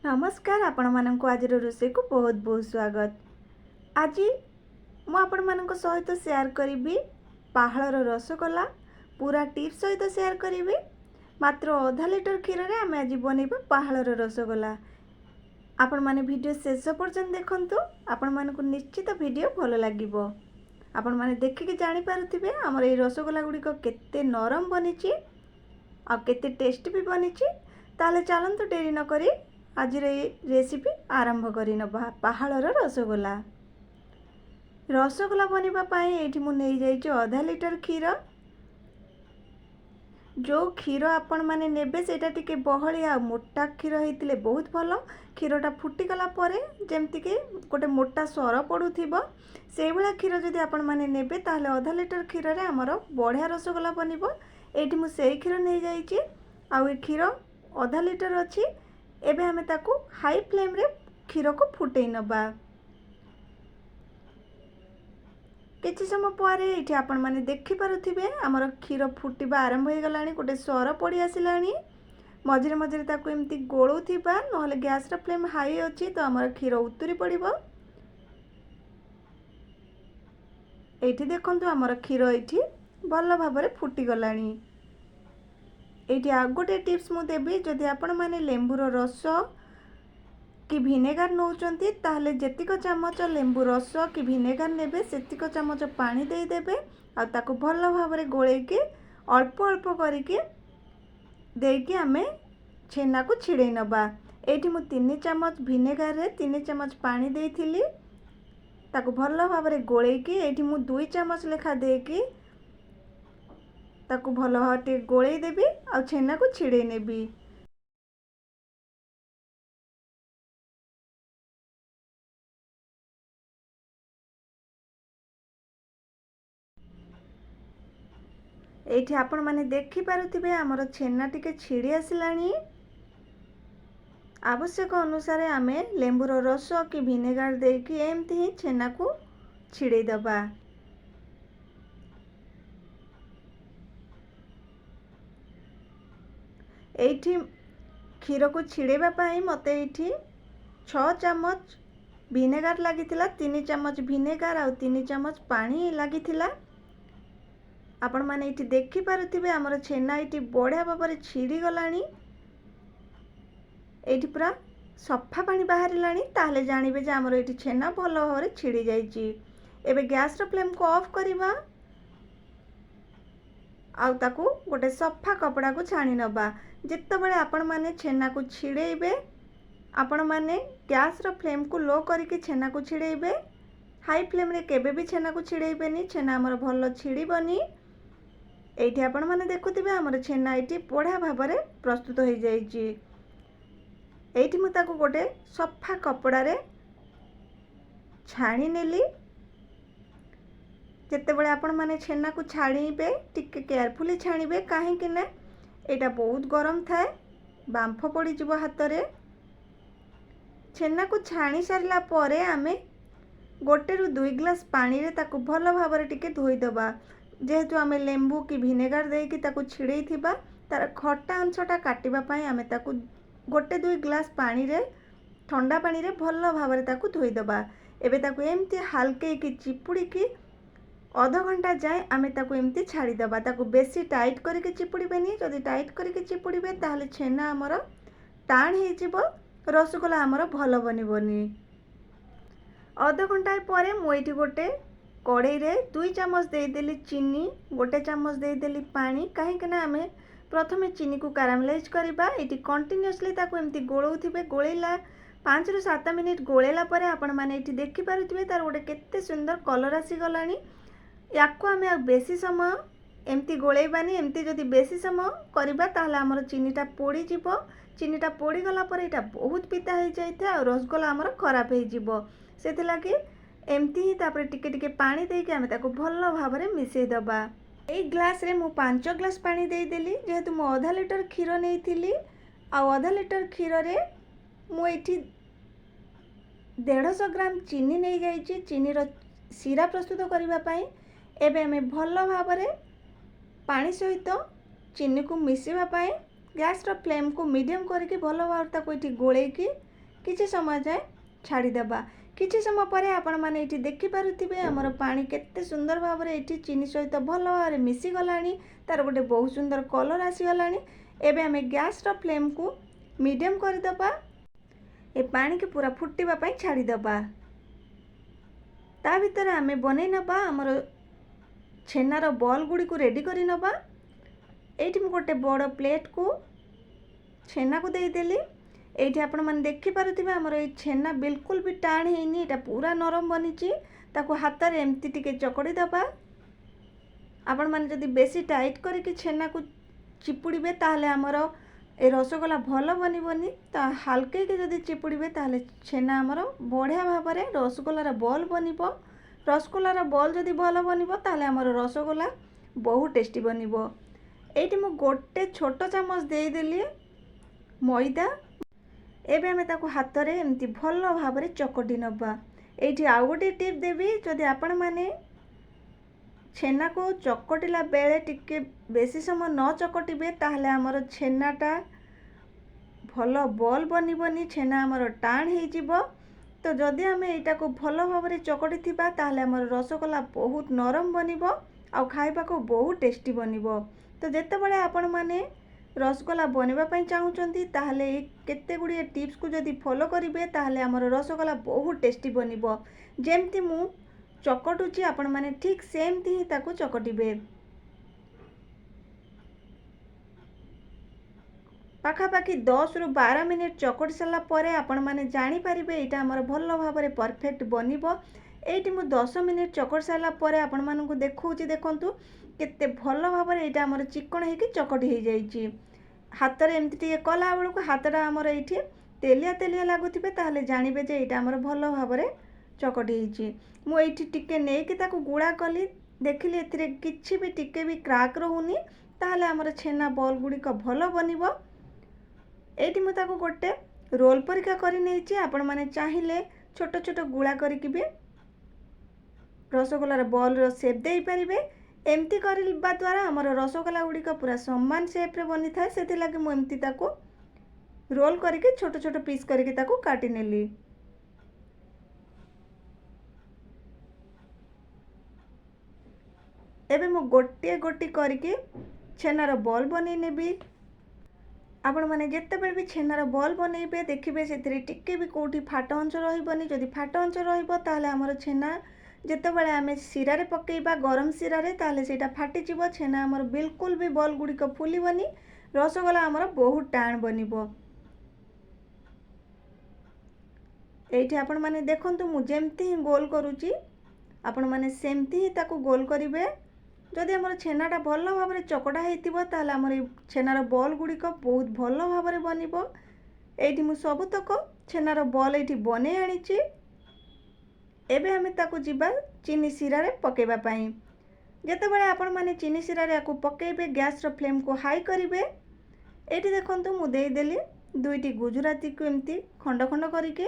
नमस्कार आपण मानक आज रोषे को बहुत बहुत स्वागत। आज मु आपण मानक सहित शेयर करी पहाड़ रसगोला पूरा टिप सहित शेयर करी। मात्र आधा लिटर क्षीर रे आमे आज बनैबा पहाड़ रसगोला। आपण माने वीडियो शेष पर्यंत देखंतु, आपण मानक निश्चित वीडियो भल लागिबो। आपण माने देखिके जानि पारुथिबे हमर ए रसगोला गुडी को केते नरम बनिछि आ केते टेस्टी भी बनिछि। ताले चलंतु डेरी न करी आज रेसिपी आरंभ करी नबा। पहाड़र रसगोला रसगोला बनिबा पाई एठी मु नै जाइछि आधा लिटर क्षीर। जो क्षीर आपण माने नेबे सेटा टिके बहली आ मोटा क्षीर हेतिले बहुत भलो। क्षीरटा फुटी गला परे जेमति के गोटे मोटा सर पडुथिबो सेइ भला क्षीर जदि आपण माने नेबे ताहले आधा लिटर क्षीर रे हमर बढ़िया रसगोला बनिबो। एठी मु सेइ क्षीर नै जाइछि आ ए क्षीर आधा लिटर अछि। एबे हमें ताकू हाई फ्लेम रे क्षीर को फुटई नबा। किछि समय पर एठी आपण माने देखि पारुथिबे हमर क्षीर फुटिबा आरंभ हो गलानी, गोटे सर पड़ी आसिलानी। मझिरे मझिरे ताकू एमती गोळुथिबा, नहले गैस रा फ्लेम हाई अछि तो हमर क्षीर उतुरी पड़िबो। एठी देखंतु हमर क्षीर एठी भल भाबरे फुटी गलानी। एठी आ गोटे टिप्स मु देबी, जदि आपण माने लेंबुर रस कि भिनेगार नौचंती ताहले जेतिक चामच लेंबू रस कि भिनेगार नेबे सेतिक चामच पानी दे देबे आ ताकू भल भाबरे गोळेकी अल्प अल्प करिके देकी आमे छेना को छिड़े नबा। एठी मु 3 चामच भिनेगार रे 3 चामच पानी देइथिली, ताकू भल भाबरे गोळेकी एठी मु 2 चामच लेखा देकी ताकू भल भाबरे गोळेई देबी आ छेना को छिड़े नेबी। एठी आपण माने देखि पारुथिबे हमर छेना टिके छिड़ी आसिलानी। आवश्यक अनुसार आमे लेंबुर रस कि भिनेगार देकी एमती ही छेना को छिड़े दबा। एठी क्षीर को छिड़ेबा पाई मते एठी 6 चामच भिनेगार लागिथिला। 3 चामच भिनेगार आ 3 चामच पानी लागिथिला। आपण माने एठी देखि पारुथिबे हमर छेना एठी बढ़िया भाबरे छिड़ी गलानी। एठी पूरा सफा पानी बाहरिलानी, ताहले जानिबे जे हमर एठी छेना भल भाबरे छिड़ी जाइछि। एबे गैस रो फ्लेम को ऑफ करिबा आ ताकू गोटे सफा कपड़ा को छाणी नबा। जेतेबेले आपण माने छेना को छिड़ेइबे आपण माने गैस रो फ्लेम को लो करिके छेना को छिड़ेइबे। हाई फ्लेम रे केबे भी छेना को छिड़ेइबेनी, छेना हमर भल छिड़ीबनी। एठी आपण माने देखुथिबे हमर छेना एठी बढ़िया भाबरे प्रस्तुत हो जाइछि। एठी मु ताकू गोटे सफा कपड़ा रे छाणी नेली। जेतेबेले आपण माने छेना को छाणीबे टिके केयरफुली छाणीबे, काहे कि ना एटा बहुत गरम थाए, बांफ पड़ी जिवो हाथ रे। छेना को छाणी सारला परे आमे गोटे रु 2 ग्लास पानी रे ताकू भल भाबरे टिके धोई दबा। जेहेतु आमे लेंबू कि भिनेगार देकी ताकू छिड़ेई थिबा, तार खट्टा अंशटा काटिबा पाई आमे ताकू गोटे 2 ग्लास पानी रे ठंडा पानी रे भल भाबरे ताकू धोई दबा। एबे ताकू एमती हल्के की चिपुड़ी की आधा घंटा जाए आमे ताकू एमती छाड़ी दबा। ताकू बेसी टाइट करके चिपुड़ीबेनी, जदि टाइट करके चिपुड़ीबे ताहले छेना हमर टाण हे जिवो, रसगोला हमर भल बनिबोनी। आधा घंटा परे मु एठी गोटे कड़ाई रे 2 चामच देदेली चीनी, गोटे चामच देदेली पानी। कहीं ना आमे प्रथमे चीनी को कारामेलाइज करबा। एठी कंटिन्यूअसली ताकू एमती गोळौथिबे। गोळेला 5 रु 7 मिनिट गोळेला परे आपण माने एठी देखि पारुथिबे तार गोटे केते सुंदर कलर आसी गलानी। याको आमे बेसी समय एमती गोळेबानी। एमती जदि बेसी समय करबा ताहले हमर चीनीटा पोड़ी जिवो। चीनीटा पोड़ी गला परे एटा बहुत पिता हो जाइथा आ रसगोला हमर खराब हो जिवो। सेति लागी एमती ही तापर टिके टिके पानी देके आमे ताको भल भाबरे मिसेई दबा। ए ग्लास रे मु 5 ग्लास पानी दे देली, जेहेतु मु आधा लिटर क्षीर नेइथिली आ आधा लिटर क्षीर रे मु एठी 150 ग्राम चीनी नहीं जाइछि चीनी रो सीरा प्रस्तुत करबा पाई। एबे आमे भल भाबरे पानी सहित चीनी को मिसेबा पाई गैस रो फ्लेम को मीडियम करके भल भाबरे ताको एठी गोळेकी किछि समय जाए छाड़ीदेबा। किछि समय पर आपण मैंने ये देखिपे आमर पानी केते सुंदर भाव में ये चीनी सहित भल भाव में मिसीगला। तार गोटे बहुत सुंदर कलर आसीगला। एबे आमे गैस रो फ्लेम को मीडियम करदेबा। ए पानी के पूरा फुटापी छाड़ीदेबा। ता भीतर आमे बनै नबा आमर छेनार बॉल गुड़ी को रेडी करी नबा। एठी मु गोटे बड़ प्लेट को छेना को देदेली। एठी आपण माने देखि पारुथिबे आमर ए छेना बिल्कुल भी टाण हेनी, एटा पूरा नरम बनिची। ताको हाथ रे एमती टिके चकड़ी दबा। आपण माने जदि बेसी टाइट करके छेना को चिपुड़ीबे ताहले आमर ए रसगोला भल बनिबनी। ता हल्के के जदि चिपुड़ीबे ताहले छेना आमर बढ़िया भाव में रसगोलार बॉल बनिबो। रसगोलार बॉल जदि भल बनिबो ताहले आमर रसगोला बहुत टेस्टी बनिबो। एठी मु गोटे छोट चामच देदेली मैदा। एबे आमे ताको हाथ रे एमती भल भाव में चकटी नबा। एठी आउ गोटे टिप देबी, जदि आपण माने छेना को चकटिला बेले टिके बेसी समय न चकटिबे ताहले आमर छेनाटा भल बॉल बनिबनी, छेना आमर टाण हो जिवो। तो जदि आमे एटा को भल भाव में चकटी थिबा ताहले आमर रसगोला बहुत नरम बनिबो आउ खाइबा को बहुत टेस्टी बनिबो। तो जेतेबेले आपण माने रसगोला बनवा पई चाहूचंती ताहले केते गुड़िए टिप्स को जदि फॉलो करिवे ताहले आमर रसगोला बहुत टेस्टी बनिबो। जेमती मु चकटुची आपण माने ठीक सेमती ही ताको चकटिबे। पाखापाखि 10 रु 12 मिनिट चकटी सारा परे आपण माने जानी पारिबे एटा हमर भल भाव में परफेक्ट बनिबो। एठी मु 10 मिनिट चकटी सारा परे आपण मानकु देखौची, देखंतु केते भल भाव में एटा हमर चिकन हेकी चकटी हो जाइची। हाथ रे एमती टिके कला बेलू हाथटा हमर एठी तेलिया तेलिया लागुथिबे ताहले जानिबे जे एटा हमर भल भाव में चकटी होईची। मु एठी टिके नेकी ताकू गुड़ा कली, देखिली एथिरे किछि भी टिके भी क्राक रहुनी, ताहले हमर छेना बॉल गुड़ी को भल बनिबो। एठी मु ताकू गोटे रोल परिका करी नेइची। आपण माने चाहिले छोट छोट गुड़ा करिकि भी रसगोलार बॉल रो शेप देई परिबे। एमती करबा द्वारा हमर रसगोला गुड़ी को पूरा समान शेप रे बनी थाए। सेति लागि मु एमती ताकू रोल करके छोट छोट पीस करके ताकू काटी नेली। एबे मु गोटे गोटी करके छेनार बॉल बनै नेबी। आपण माने जेतेबेले भी छेनार बॉल बनैबे देखिबे सेतिरे टिके भी कोठी फाट अंश रहिबनी। जदि फाट अंश रहिबो ताहले हमर छेना जेतेबेले आमे सिरा रे पकेइबा गरम सिरा रे ताहले सेटा फाटी जिवो। छेना हमर बिल्कुल भी बॉल गुड़ी को फुलिबनी, रसगोला हमर बहुत टाण बनिबो। एठी आपण माने देखंतु मु जेमती ही गोल करूची, आपण माने सेमती ही ताकू गोल करिवे। जदि हमर छेनाटा भल भाव में चकटा हेतिबो ताहले हमर छेनार बॉल गुड़ी को बहुत भल भाव में बनिबो। एठी मु सबुतक छेनार बॉल एठी बनै आनिची। एबे हमें ताकू जिबा चीनी सिरा रे पकेबा पई। जेतेबेले आपण माने चीनी सिरा रे आकू पकेइबे गैस रो फ्लेम को हाई करिवे। एठी देखंतु मु देई देली दुईटी गुजराती को एमती खंड खंड करिके।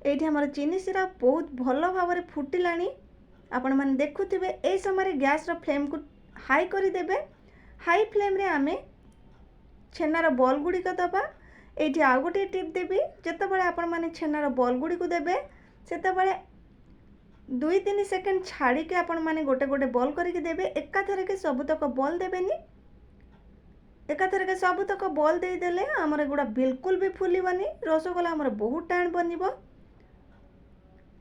एठी हमर चीनी सिरा बहुत भल भाव में फुटिलानी। आपण माने देखुथिबे ए समय गैस रो फ्लेम को हाई करि देबे। हाई फ्लेम रे आमे छेनार बॉल गुड़ी को दबा। एठी आ गोटे टिप देबी, जेतेबेले आपण माने छेनार बॉल गुड़ी को देबे सेतेबेले 2-3 सेकंड छाड़ी के आपण माने गोटे गोटे बॉल करके देबे। एकाथरे के सबुतक बॉल देबेनी। एकाथरे के सबुतक बॉल दे देले हमर गुड़ा बिल्कुल भी फुलिबनी, रसगोला हमर बहुत टाण बनिबो।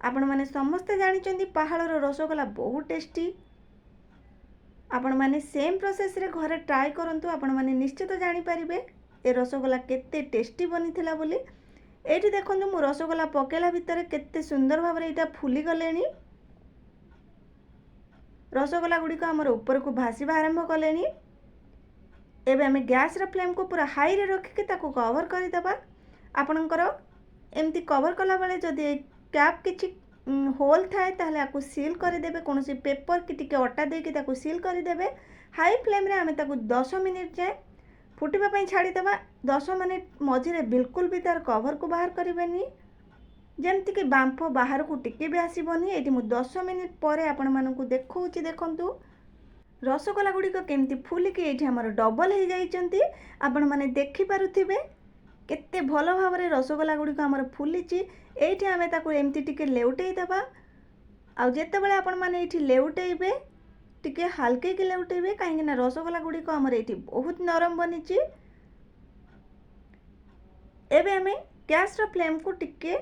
आपण माने समस्ते जानिचंदी पहाड़र रसगोला बहुत टेस्टी। आपण माने सेम प्रोसेस रे घरे ट्राई करंतु, आपण माने निश्चित जानि परिबे ए रसगोला केते टेस्टी बनिथिला बोली। एठी देखंतु मु रसगोला पकेला भितर केते सुंदर भाव रे एटा फुली गलेनी। रसगोला गुड़ी को हमर ऊपर को भासीबा आरंभ कलेनी। एबे हमें गैस रे फ्लेम को पूरा हाई रे रखिके ताको कवर करि दबा। आपनकर एमती कवर कला बेले जदि कैप किछि होल थाए ताहले आकु सील कर देबे। कोनोसी पेपर कि टिके अटा देके ताकू सील कर देबे। हाई फ्लेम रे हमें ताकू 10 मिनिट जाए फुटिबा पई छाड़ी देबा। 10 मिनिट मझिरे बिल्कुल भी तार कवर को बाहर करिवेनी, जेमती कि बांफ बाहर को टिके भी आसीबनी। एठी मु 10 मिनिट परे आपण मानकु देखौची, देखंतु रसगोला गुड़ी को केमती फुलिकी एठी हमर डबल हो जाइचंती। आपण माने देखि पारुथिबे केते भल भाव में रसगोला गुड़िक आमर फुली एठी आमे ताकू एमती टिके लेउटेई देबा। आउ जेतेबेले आपण माने एठी लेउटेइबे टिके हल्के की लेउटेइबे काहेकि ना रसगोला गुड़िक आमर एठी बहुत नरम बनीची। एबे आमे गैस रो फ्लेम को टिके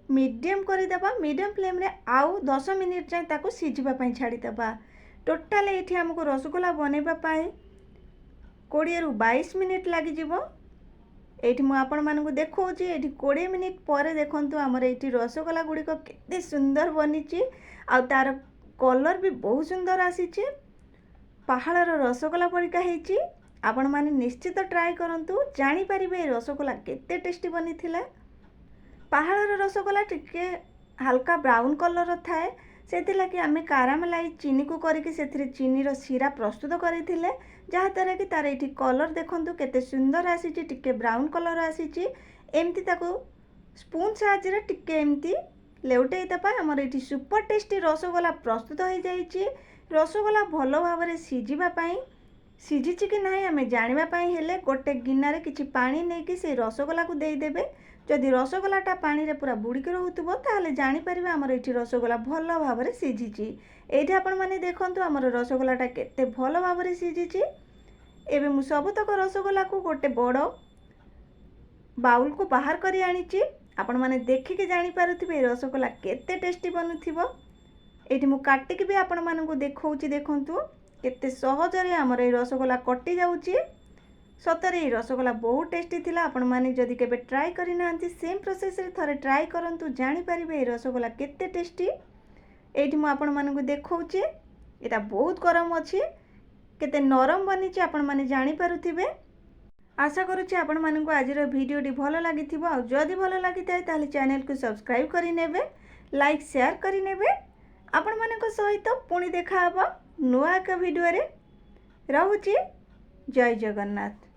मीडियम कर देबा। मीडियम फ्लेम रे आउ 10 मिनिट जाए ताकू सिझिबा पई छाड़ी देबा। टोटाल एठी हमको रसगोला बनेबा पई 20 रु 22 मिनिट लागी जिवो। एठी मु आपण मानकु देखौची एठी 20 मिनिट परे देखंतु हमर एठी रसगोला गुड़िक केते सुंदर बनीची। आ तार कलर भी बहुत सुंदर आसीची। पहाड़र रसगोला परिका हेची। आपण माने निश्चित ट्राई करंतु जानि परिबे रसगोला केते टेस्टी बनी थिला। पहाड़र रसगोला टिके हल्का ब्राउन कलर थाए से लगी आम कारामेलाइज चीनी को करके से चीनी रो सीरा प्रस्तुत करथिले जहाँद्वारा कि तार ये कलर देखंतु केते सुंदर आसी टिके ब्राउन कलर आसी एमती ताको स्पून साहाय्य टिके एमती लेउटेई देबा। हमर ये सुपर टेस्टी रसगोला प्रस्तुत हो जाइए। रसगोला भल भाव में सीझिबा पई सीझी कि ना आम जानापी हेले गोटे गिनारे किछि पानी नहीं कि से रसगोला को देदेबे। जदि रसगोलाटा पानी रे पूरा बुड़िक रोथुबो ताहले जानि परिबे हमर एठी रसगोला भल भाव में सीझिची। एठी आपण माने देखंतु हमर रसगोलाटा केते भल भाव में सीझिची। एबे मु सबतक रसगोला को गोटे बड़ बाउल को बाहर करी आनीची। आपण माने देखिके जानि पारुथिबे रसगोला केते टेस्टी बनुथिबो। एठी मु काटिक भी आपण मानकु देखौची देखंतु केते सहजरे हमर ए रसगोला कटि जाउची। सतरे ये रसगोला बहुत टेस्टी थिला। आपण माने जदि केबे ट्राई करि नांती सेम प्रोसेस रे थरे ट्राई करंतु जानि परिबे ए रसगोला केते टेस्टी। एठी मु आपण मानकु देखौची एटा बहुत गरम अछि केते नरम बनीची आपण माने जानि पारुथिबे। आशा करूची आपण मानकु आजिर भिडियोटी भल लागिथिबो। आ जदि भल लागिथाय ताले चैनल को सब्सक्राइब करि नेबे, लाइक शेयर करि नेबे। आपण मानक सहित पुणी देखा हबो नुआ एक भिडियो रे। रहुची जय जगन्नाथ।